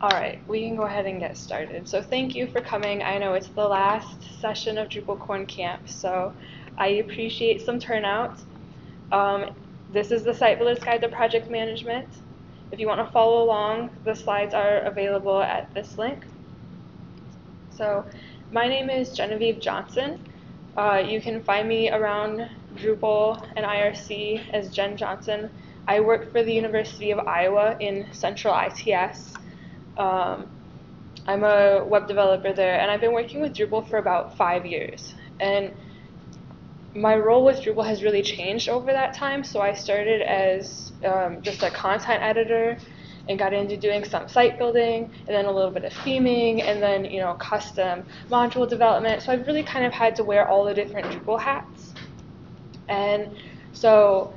All right, we can go ahead and get started. So thank you for coming. I know it's the last session of Drupal Corn Camp, so I appreciate some turnout. This is the Site Builder's Guide to Project Management. If you want to follow along, the slides are available at this link. So my name is Genevieve Johnson. You can find me around Drupal and IRC as Jen Johnson. I work for the University of Iowa in Central ITS. I'm a web developer there, and I've been working with Drupal for about 5 years. And my role with Drupal has really changed over that time. So I started as just a content editor and got into doing some site building, and then a little bit of theming, and then custom module development. So I've really kind of had to wear all the different Drupal hats. And so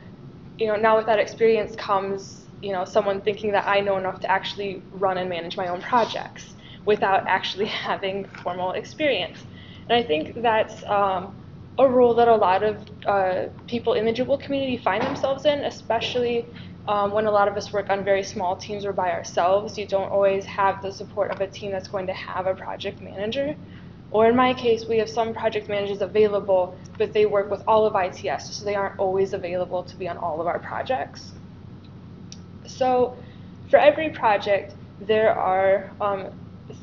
now with that experience comes someone thinking that I know enough to actually run and manage my own projects without actually having formal experience. And I think that's a role that a lot of people in the Drupal community find themselves in, especially when a lot of us work on very small teams or by ourselves. You don't always have the support of a team that's going to have a project manager. Or in my case, we have some project managers available, but they work with all of ITS, so they aren't always available to be on all of our projects. So for every project, there are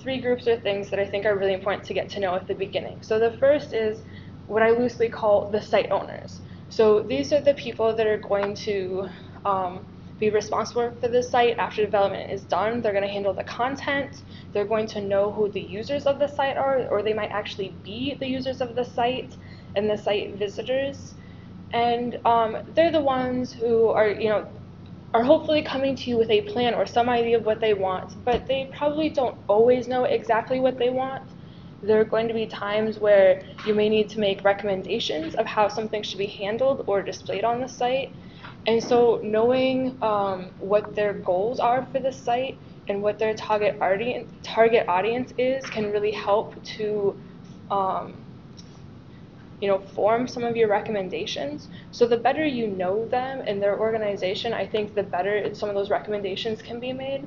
3 groups or things that I think are really important to get to know at the beginning. So the first is what I loosely call the site owners. So these are the people that are going to be responsible for the site after development is done. They're going to handle the content. They're going to know who the users of the site are, or they might actually be the users of the site and the site visitors. And they're the ones who are hopefully coming to you with a plan or some idea of what they want, but they probably don't always know exactly what they want. There are going to be times where you may need to make recommendations of how something should be handled or displayed on the site. And so knowing what their goals are for the site and what their target audience is can really help to form some of your recommendations. So the better you know them and their organization, I think the better some of those recommendations can be made.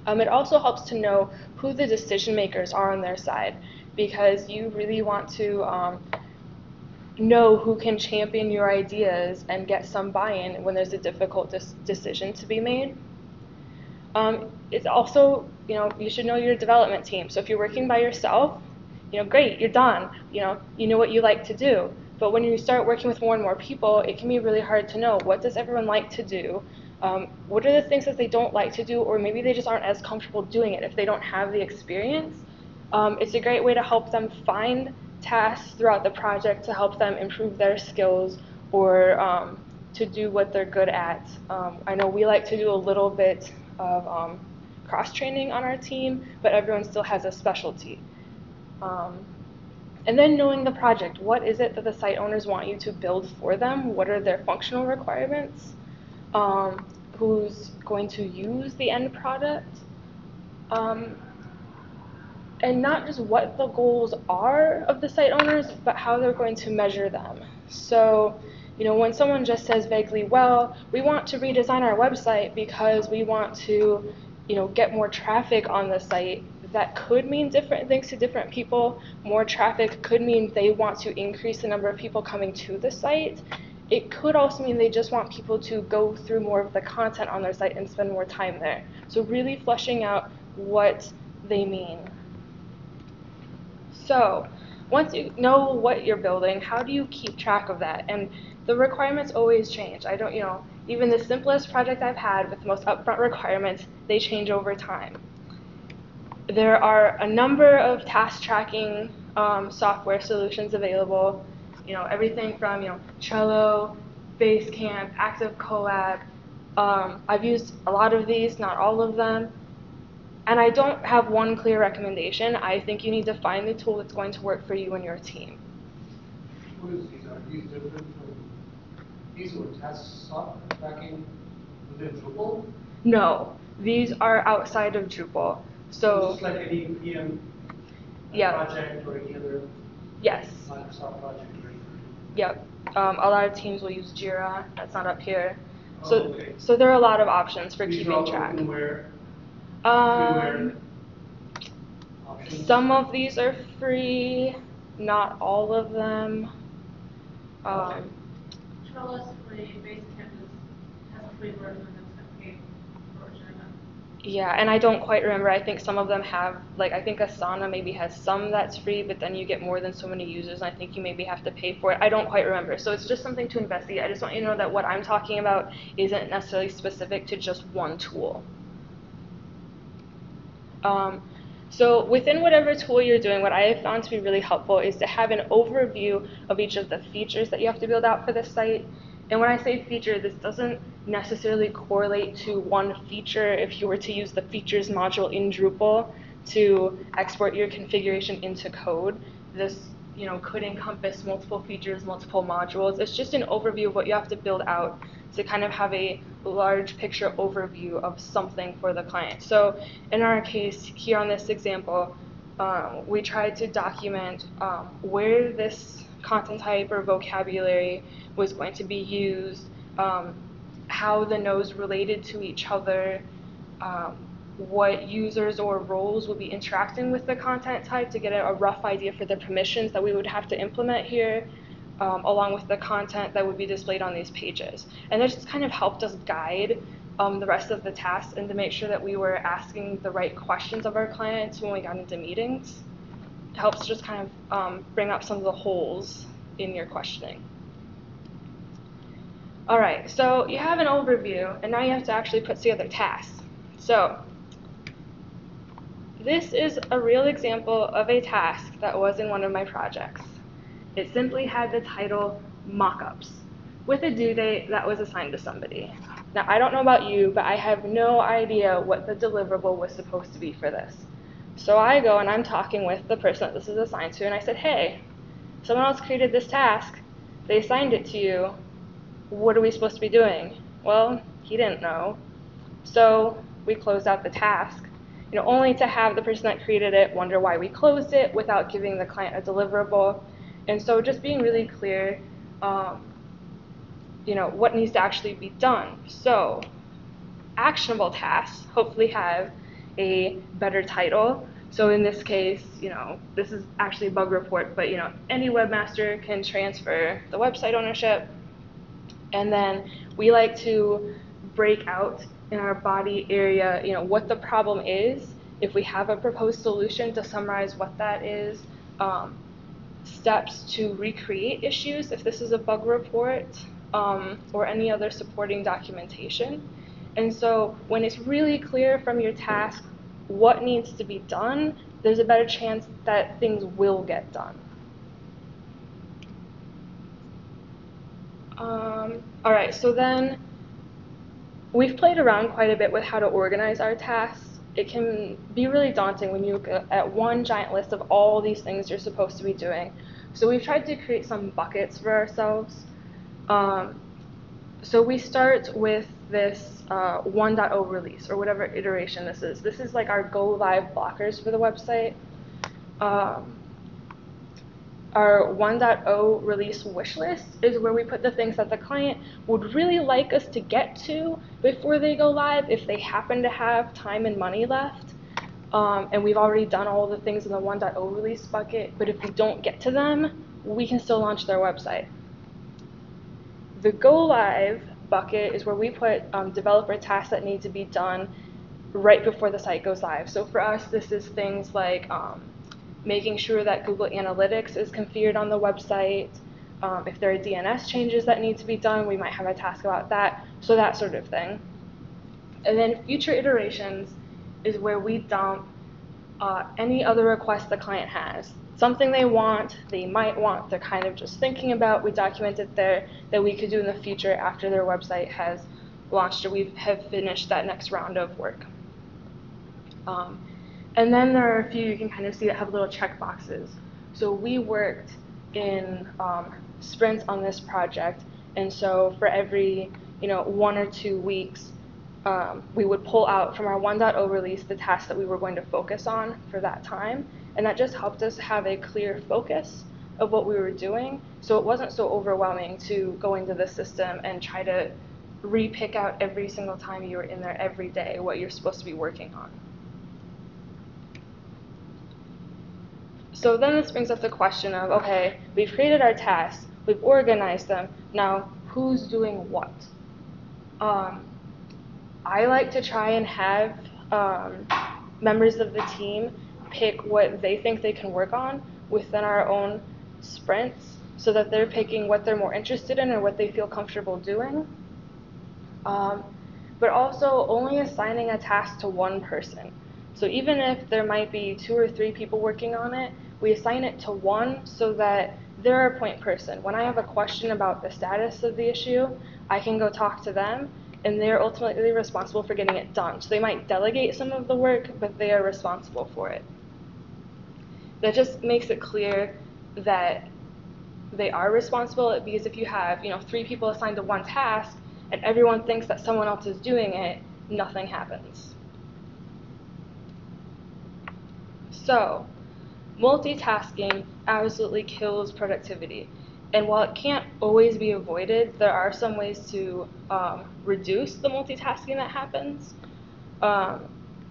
It also helps to know who the decision makers are on their side, because you really want to know who can champion your ideas and get some buy-in when there's a difficult decision to be made. It's also, you should know your development team. So if you're working by yourself, great, you're done. You know what you like to do. But when you start working with more and more people, it can be really hard to know, what does everyone like to do? What are the things that they don't like to do, or maybe they just aren't as comfortable doing it if they don't have the experience. It's a great way to help them find tasks throughout the project to help them improve their skills or to do what they're good at. I know we like to do a little bit of cross-training on our team, but everyone still has a specialty. And then knowing the project. What is it that the site owners want you to build for them? What are their functional requirements? Who's going to use the end product? And not just what the goals are of the site owners, but how they're going to measure them. So, when someone just says vaguely, well, we want to redesign our website because we want to, get more traffic on the site, that could mean different things to different people. More traffic could mean they want to increase the number of people coming to the site. It could also mean they just want people to go through more of the content on their site and spend more time there. So really fleshing out what they mean. So once you know what you're building, how do you keep track of that? And the requirements always change. Even the simplest project I've had with the most upfront requirements, they change over time. There are a number of task tracking software solutions available. Everything from Trello, Basecamp, ActiveCollab. I've used a lot of these, not all of them. And I don't have one clear recommendation. I think you need to find the tool that's going to work for you and your team. What is these? Are these different from these or task software tracking within Drupal? No, these are outside of Drupal. So just like any PM project or any other Microsoft project or anything? Yep. A lot of teams will use Jira. That's not up here. So, okay. So there are a lot of options for these keeping track. Where? freeware options? Some of these are free, not all of them. Trellis free, Basecamp has a free version and it's a paid version. Yeah, and I don't quite remember. I think some of them have, like, I think Asana maybe has some that's free, but then you get more than so many users, and I think you maybe have to pay for it. I don't quite remember. So it's just something to investigate. I just want you to know that what I'm talking about isn't necessarily specific to just one tool. So within whatever tool you're doing, what I have found to be really helpful is to have an overview of each of the features that you have to build out for the site. And when I say feature, this doesn't necessarily correlate to one feature. If you were to use the features module in Drupal to export your configuration into code, this could encompass multiple features, multiple modules. It's just an overview of what you have to build out to kind of have a large picture overview of something for the client. So in our case here on this example, we tried to document where this content type or vocabulary was going to be used, how the nodes related to each other, what users or roles would be interacting with the content type to get a rough idea for the permissions that we would have to implement here, along with the content that would be displayed on these pages. And this just kind of helped us guide the rest of the tasks and to make sure that we were asking the right questions of our clients when we got into meetings. It helps just kind of bring up some of the holes in your questioning. All right, so you have an overview, and now you have to actually put together tasks. So this is a real example of a task that was in one of my projects. It simply had the title Mockups with a due date that was assigned to somebody. Now, I don't know about you, but I have no idea what the deliverable was supposed to be for this. So I go and I'm talking with the person that this is assigned to, and I said, hey, someone else created this task. They assigned it to you. What are we supposed to be doing? Well, he didn't know. So we closed out the task, only to have the person that created it wonder why we closed it without giving the client a deliverable. And so just being really clear, what needs to actually be done. So actionable tasks hopefully have a better title. So in this case, this is actually a bug report, but any webmaster can transfer the website ownership. And then we like to break out in our body area, what the problem is. If we have a proposed solution, to summarize what that is, steps to recreate issues if this is a bug report, or any other supporting documentation. And so when it's really clear from your task what needs to be done, there's a better chance that things will get done. All right, so then we've played around quite a bit with how to organize our tasks. It can be really daunting when you look at one giant list of all these things you're supposed to be doing. So we've tried to create some buckets for ourselves. So we start with this 1.0 release, or whatever iteration this is. This is like our go live blockers for the website. Our 1.0 release wish list is where we put the things that the client would really like us to get to before they go live if they happen to have time and money left. And we've already done all the things in the 1.0 release bucket, but if we don't get to them, we can still launch their website. The go live bucket is where we put developer tasks that need to be done right before the site goes live. So for us, this is things like making sure that Google Analytics is configured on the website. If there are DNS changes that need to be done, we might have a task about that, so that sort of thing. And then future iterations is where we dump any other requests the client has. Something they want, they might want, they're kind of just thinking about, we document it there, that we could do in the future after their website has launched or we have finished that next round of work. And then there are a few you can kind of see that have little check boxes. So we worked in sprints on this project, and so for every 1 or 2 weeks, we would pull out from our 1.0 release the tasks that we were going to focus on for that time, and that just helped us have a clear focus of what we were doing, so it wasn't so overwhelming to go into the system and try to re-pick out every single time you were in there every day what you're supposed to be working on. So then this brings up the question of, okay, we've created our tasks, we've organized them, now who's doing what? I like to try and have members of the team pick what they think they can work on within our own sprints so that they're picking what they're more interested in or what they feel comfortable doing. But also only assigning a task to one person. So even if there might be 2 or 3 people working on it, we assign it to one so that they're our point person. When I have a question about the status of the issue, I can go talk to them, and they're ultimately responsible for getting it done. So they might delegate some of the work, but they are responsible for it. That just makes it clear that they are responsible, because if you have 3 people assigned to one task, and everyone thinks that someone else is doing it, nothing happens. So, multitasking absolutely kills productivity. And while it can't always be avoided, there are some ways to reduce the multitasking that happens.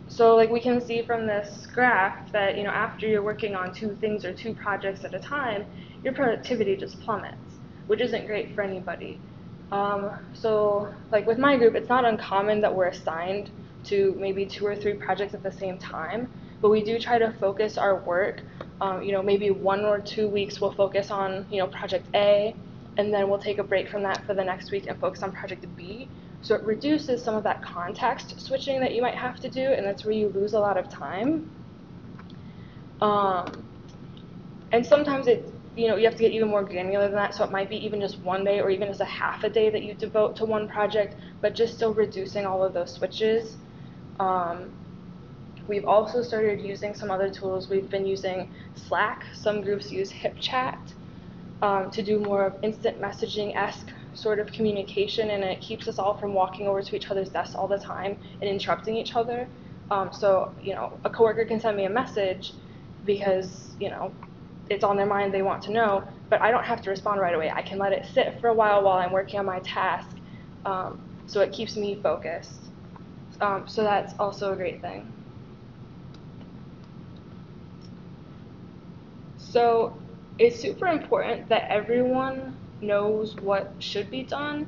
So like we can see from this graph that after you're working on 2 things or 2 projects at a time, your productivity just plummets, which isn't great for anybody. So like with my group, it's not uncommon that we're assigned to maybe 2 or 3 projects at the same time, but we do try to focus our work. Maybe 1 or 2 weeks we'll focus on project A, and then we'll take a break from that for the next week and focus on project B. So it reduces some of that context switching that you might have to do, and that's where you lose a lot of time. And sometimes you have to get even more granular than that, so it might be even just 1 day or even just a half a day that you devote to one project, but just still reducing all of those switches. We've also started using some other tools. We've been using Slack. Some groups use HipChat to do more of instant messaging-esque sort of communication, and it keeps us all from walking over to each other's desks all the time and interrupting each other. So a coworker can send me a message because it's on their mind, they want to know, but I don't have to respond right away. I can let it sit for a while I'm working on my task, so it keeps me focused. So that's also a great thing. So it's super important that everyone knows what should be done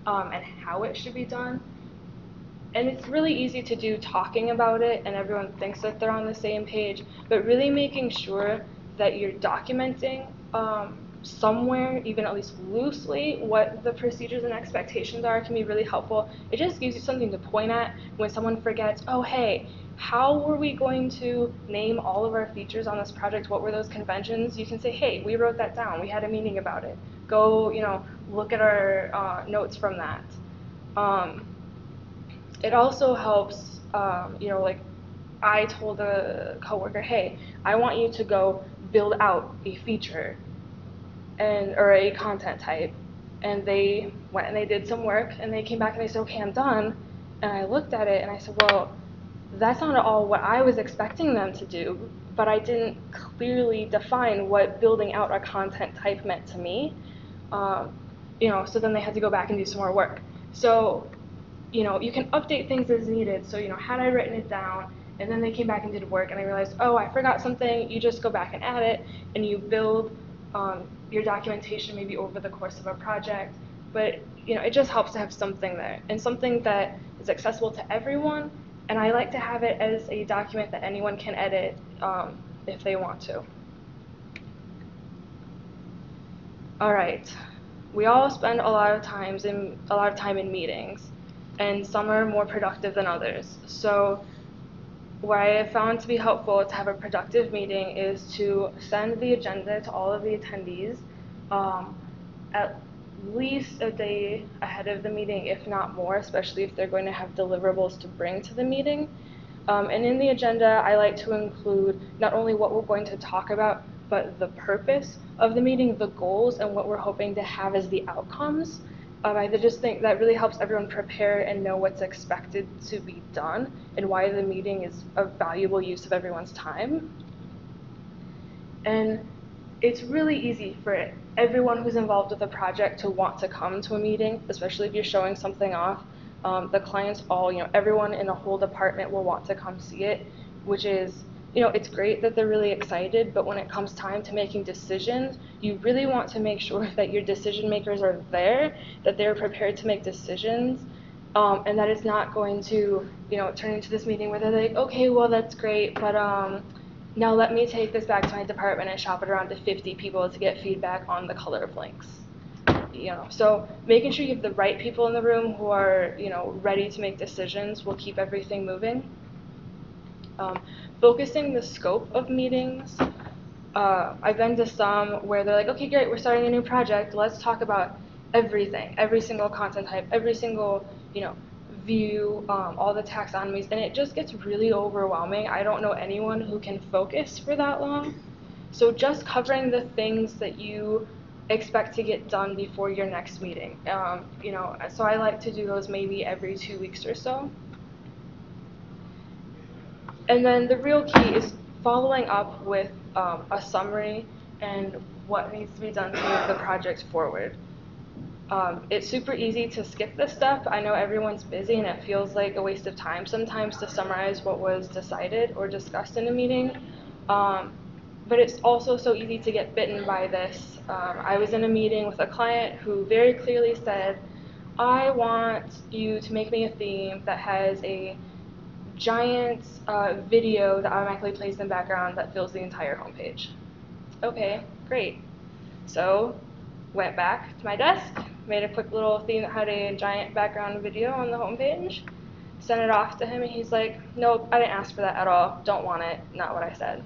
and how it should be done. And it's really easy to do talking about it and everyone thinks that they're on the same page, but really making sure that you're documenting somewhere, even at least loosely, what the procedures and expectations are can be really helpful. It just gives you something to point at when someone forgets, oh hey, how were we going to name all of our features on this project? What were those conventions? You can say, hey, we wrote that down. We had a meeting about it. Go, look at our notes from that. It also helps, like I told a coworker, hey, I want you to go build out a feature or a content type. And they went and they did some work, and they came back and they said, okay, I'm done. And I looked at it and I said, well, that's not at all what I was expecting them to do, but I didn't clearly define what building out a content type meant to me. So then they had to go back and do some more work. So, you can update things as needed. So, had I written it down, and then they came back and did work, and I realized, oh, I forgot something, you just go back and add it, and you build your documentation maybe over the course of a project. But, it just helps to have something there, and something that is accessible to everyone. And I like to have it as a document that anyone can edit if they want to. All right, we all spend a lot of time in meetings, and some are more productive than others. So what I have found to be helpful to have a productive meeting is to send the agenda to all of the attendees at least a day ahead of the meeting, if not more, especially if they're going to have deliverables to bring to the meeting. And in the agenda, I like to include not only what we're going to talk about, but the purpose of the meeting, the goals, and what we're hoping to have as the outcomes. I just think that really helps everyone prepare and know what's expected to be done and why the meeting is a valuable use of everyone's time. And it's really easy for everyone who's involved with a project to want to come to a meeting, especially if you're showing something off. The clients everyone in a whole department will want to come see it, which is, it's great that they're really excited, but when it comes time to making decisions, you really want to make sure that your decision makers are there, that they're prepared to make decisions, and that it's not going to, turn into this meeting where they're like, okay, well, that's great, but now let me take this back to my department and shop it around to 50 people to get feedback on the color of links. So making sure you have the right people in the room who are, ready to make decisions will keep everything moving. Focusing the scope of meetings. I've been to some where they're like, okay, great, we're starting a new project. Let's talk about everything, every single content type, every single, view, all the taxonomies, and it just gets really overwhelming. I don't know anyone who can focus for that long. So just covering the things that you expect to get done before your next meeting. So I like to do those maybe every 2 weeks or so. And then the real key is following up with a summary and what needs to be done to move the project forward. It's super easy to skip this step. I know everyone's busy and it feels like a waste of time sometimes to summarize what was decided or discussed in a meeting. But it's also so easy to get bitten by this. I was in a meeting with a client who very clearly said, I want you to make me a theme that has a giant video that automatically plays in the background that fills the entire homepage. Okay, great. So went back to my desk, made a quick little theme that had a giant background video on the homepage, sent it off to him, and he's like, nope, I didn't ask for that at all, don't want it, not what I said.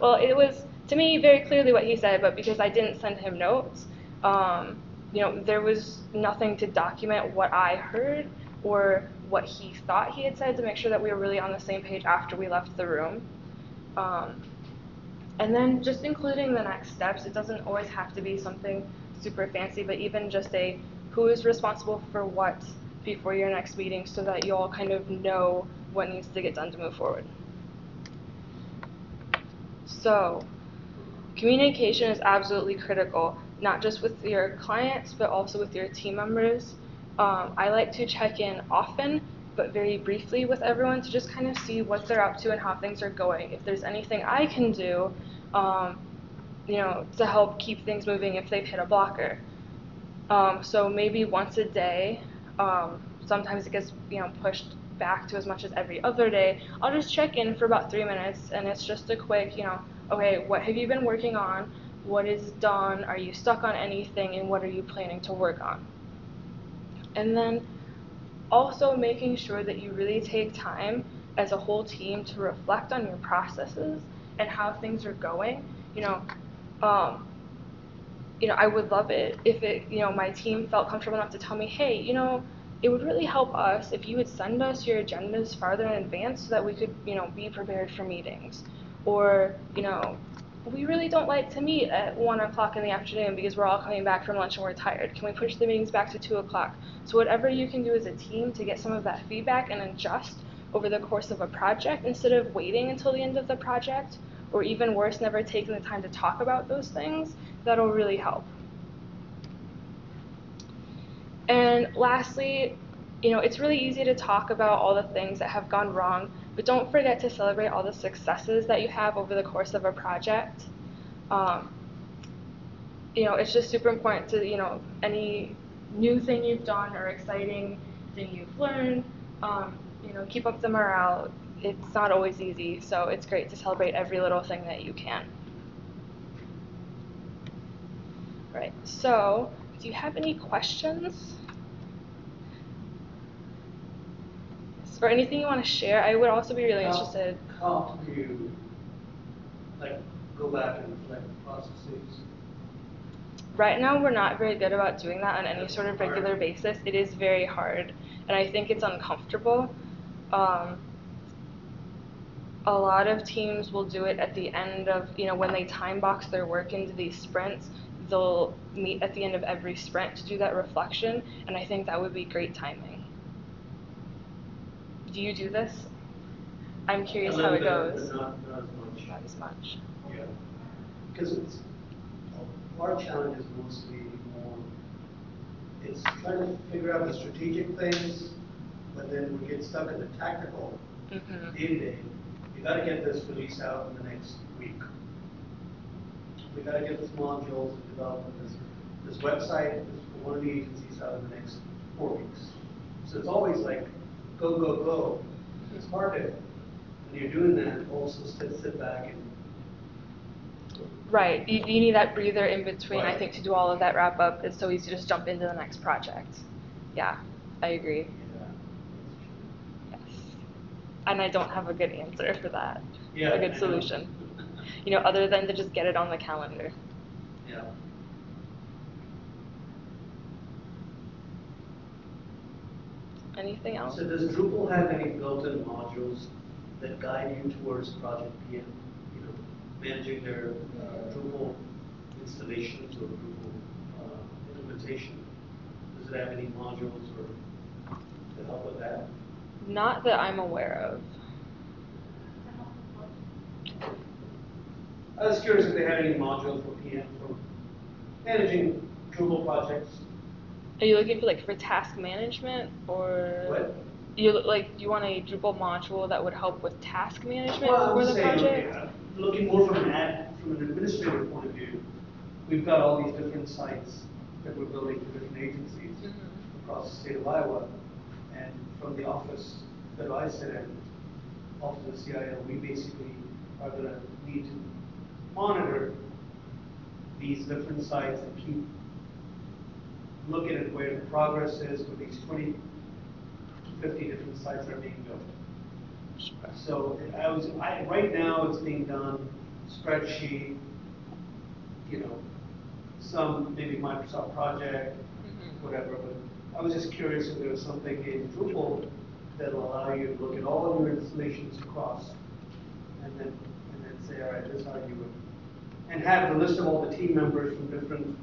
Well, it was, to me, very clearly what he said, but because I didn't send him notes, there was nothing to document what I heard or what he thought he had said to make sure that we were really on the same page after we left the room. And then just including the next steps. It doesn't always have to be something super fancy, but even just a who is responsible for what before your next meeting so that you all kind of know what needs to get done to move forward. So communication is absolutely critical, not just with your clients, but also with your team members. I like to check in often, but very briefly with everyone to just kind of see what they're up to and how things are going. If there's anything I can do, to help keep things moving if they've hit a blocker. So maybe once a day, sometimes it gets pushed back to as much as every other day. I'll just check in for about 3 minutes, and it's just a quick, okay, what have you been working on? What is done? Are you stuck on anything? And what are you planning to work on? And then also making sure that you really take time as a whole team to reflect on your processes and how things are going. I would love it if my team felt comfortable enough to tell me, hey, it would really help us if you would send us your agendas farther in advance so that we could, be prepared for meetings. Or, we really don't like to meet at 1 o'clock in the afternoon because we're all coming back from lunch and we're tired. Can we push the meetings back to 2 o'clock? So whatever you can do as a team to get some of that feedback and adjust over the course of a project instead of waiting until the end of the project, or even worse, never taking the time to talk about those things, that'll really help. And lastly, it's really easy to talk about all the things that have gone wrong, but don't forget to celebrate all the successes that you have over the course of a project. It's just super important to, any new thing you've done or exciting thing you've learned, keep up the morale. It's not always easy, so it's great to celebrate every little thing that you can. Right, so do you have any questions? Or anything you want to share? I would also be really interested. How do you go back and reflect the processes? Right now, we're not very good about doing that on any sort of regular basis. It is very hard, and I think it's uncomfortable. A lot of teams will do it at the end of, when they time box their work into these sprints, they'll meet at the end of every sprint to do that reflection, and I think that would be great timing. Do you do this? I'm curious how it goes. Not as much. Not as much. Yeah. Because our challenge is mostly more, it's trying to figure out the strategic things, but then we get stuck in the tactical day-to-day. gotta get this released out in the next week. We gotta get this modules and development, this website for one of the agencies out in the next 4 weeks. So it's always like, go, go, go. It's hard to, when you're doing that, also sit back and. Right. You need that breather in between, I Right. think, to do all of that wrap up. It's so easy to just jump into the next project. Yeah, I agree. Yes. And I don't have a good answer for that. Yeah, A I good know. solution. You know, other than to just get it on the calendar. Yeah. Anything else? So does Drupal have any built-in modules that guide you towards Project PM? You know, managing their Drupal installations or Drupal implementation? Does it have any modules or to help with that? Not that I'm aware of. I was curious if they had any modules for PM for managing Drupal projects. Are you looking for for task management or? What? You do you want a Drupal module that would help with task management Well, for I'm the just saying, project? okay, looking more from an administrative point of view, we've got all these different sites that we're building for different agencies across the state of Iowa, and from the office that I sit in, office of the CIO, we basically are going to need to monitor these different sites and keep looking at where the progress is with these 20 to 50 different sites that are being built. So right now it's being done spreadsheet, you know, some maybe Microsoft project, whatever. But I was just curious if there was something in Drupal that will allow you to look at all your installations across, and then say, all right, this is how you would, and have the list of all the team members from different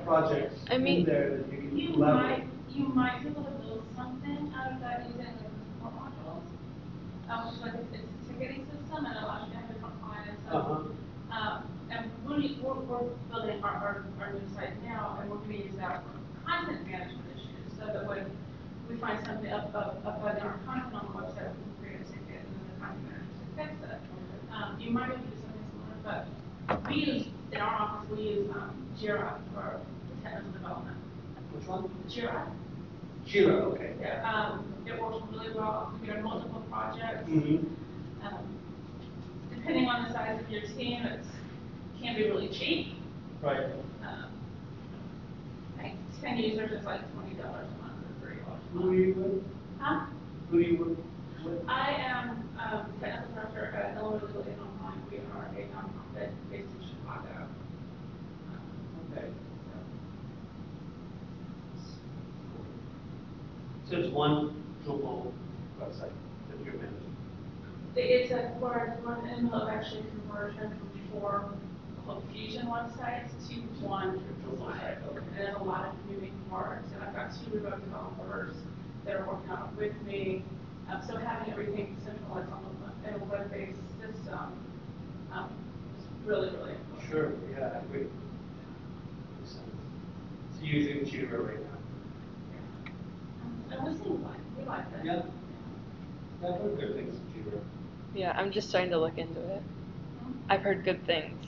projects in there that you can collaborate. You might be able to build something out of that using more modules. Which it's a ticketing system and allows you to have different clients. And we're building our new site now, and we're going to use that for content management issues, so that when we find something up on our content on the website, we can create a ticket, and then the content manager can fix it. You might be able to do something similar, but we use, in our office, we use Jira for technical development. Which one? Jira. Jira, okay. Yeah. It works really well. We get multiple projects. Depending on the size of your team, it can be really cheap. Right. Like 10 users is like $20 a month or $30 a month. Who are you with? Huh? Who are you with? I am technical director at Illinois Legal Aid Online. We are a nonprofit based in Chicago. Okay. So it's one Drupal website that you're managing? It's we're in the middle of actually conversion from 4 Fusion websites to one Drupal site. Okay. And there's a lot of moving parts, and I've got 2 remote developers that are working on it with me. So having everything centralized in a web-based system is really, really important. Sure, yeah, I agree. So you're using Jira right now? And we like that. Yeah. Yeah, I've heard good things of Jira. Yeah, I'm just starting to look into it. I've heard good things.